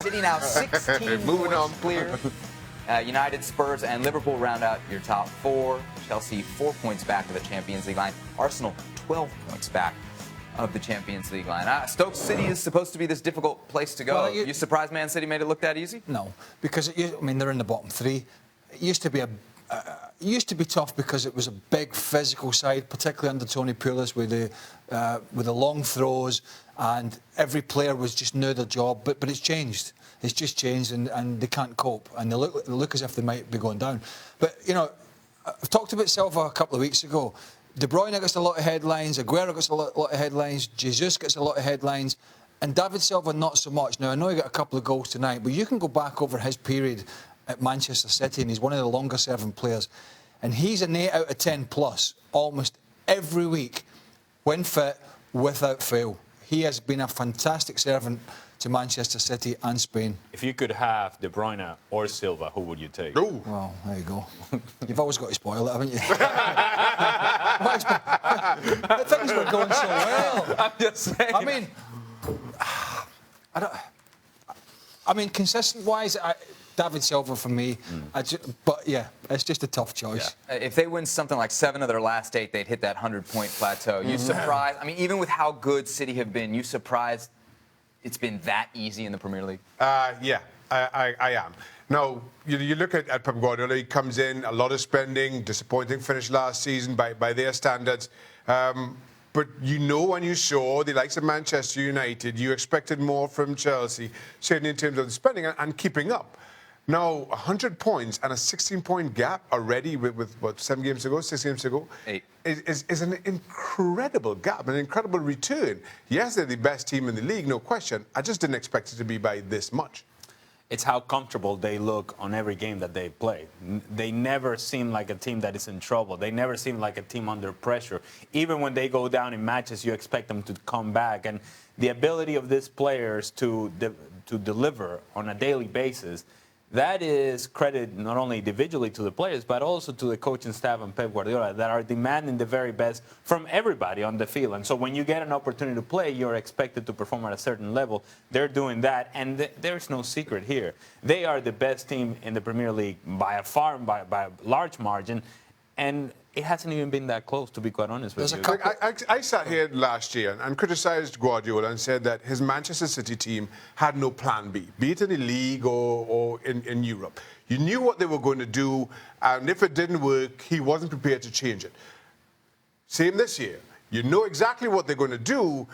City now 16 Moving on. points clear. United, Spurs, and Liverpool round out your top four. Chelsea 4 points back of the Champions League line. Arsenal 12 points back of the Champions League line. Stoke City is supposed to be this difficult place to go. Well, you surprised Man City made it look that easy? No, because they're in the bottom three. It used to be tough because it was a big physical side, particularly under Tony Pulis with the long throws, and every player was just knew their job. But it's changed. It's just changed, and they can't cope, and they look as if they might be going down. But I've talked about Silva a couple of weeks ago. De Bruyne gets a lot of headlines, Aguero gets a lot of headlines, Jesus gets a lot of headlines, and David Silva not so much. Now, I know he got a couple of goals tonight, but you can go back over his period at Manchester City, and he's one of the longer-serving players, and he's an 8 out of 10 plus almost every week, when fit, without fail. He has been a fantastic servant to Manchester City and Spain. If you could have De Bruyne or Silva, who would you take? Ooh. Well, there you go. You've always got to spoil it, haven't you? Things were going so well. I'm just saying. I mean, consistent-wise, David Silva for me. But yeah, it's just a tough choice. Yeah. If they win something like 7 of their last 8, they'd hit that 100-point plateau. You surprised? I mean, even with how good City have been, you surprised it's been that easy in the Premier League? Yeah, I am. Now, you look at Pep Guardiola, he comes in, a lot of spending, disappointing finish last season by their standards. But when you saw the likes of Manchester United, you expected more from Chelsea, certainly in terms of the spending and keeping up. Now, 100 points and a 16-point gap already with what, 7 games ago, 6 games ago, 8. Is an incredible gap, an incredible return. Yes, they're the best team in the league, no question. I just didn't expect it to be by this much. It's how comfortable they look on every game that they play. They never seem like a team that is in trouble. They never seem like a team under pressure. Even when they go down in matches, you expect them to come back. And the ability of these players to deliver on a daily basis, that is credit not only individually to the players, but also to the coaching staff and Pep Guardiola that are demanding the very best from everybody on the field. And so when you get an opportunity to play, you're expected to perform at a certain level. They're doing that, and there's no secret here. They are the best team in the Premier League by a large margin, and it hasn't even been that close, to be quite honest with you. I sat here last year and criticised Guardiola and said that his Manchester City team had no plan B, be it in the league or in Europe. You knew what they were going to do, and if it didn't work, he wasn't prepared to change it. Same this year. You know exactly what they're going to do.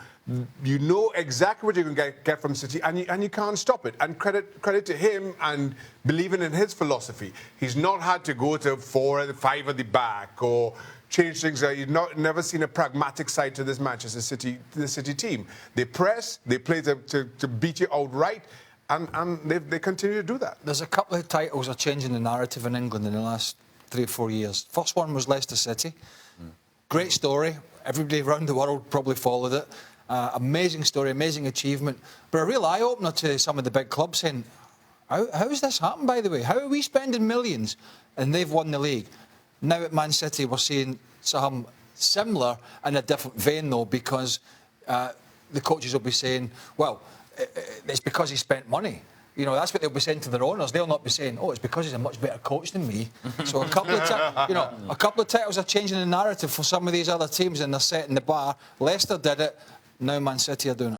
You know exactly what you're going to get from City, and you can't stop it. And credit to him and believing in his philosophy. He's not had to go to 4 or 5 at the back or change things. You've never seen a pragmatic side to this Manchester City team. They press, they play to beat you outright, and they continue to do that. There's a couple of titles are changing the narrative in England in the last 3 or 4 years. First one was Leicester City. Great story. Everybody around the world probably followed it. Amazing story, amazing achievement. But a real eye-opener to some of the big clubs saying, how has this happened, by the way? How are we spending millions and they've won the league? Now at Man City, we're seeing some similar in a different vein, though, because the coaches will be saying, well, it's because he spent money. That's what they'll be saying to their owners. They'll not be saying, oh, it's because he's a much better coach than me. So a couple of titles are changing the narrative for some of these other teams, and they're setting the bar. Leicester did it. Now Man City are doing it.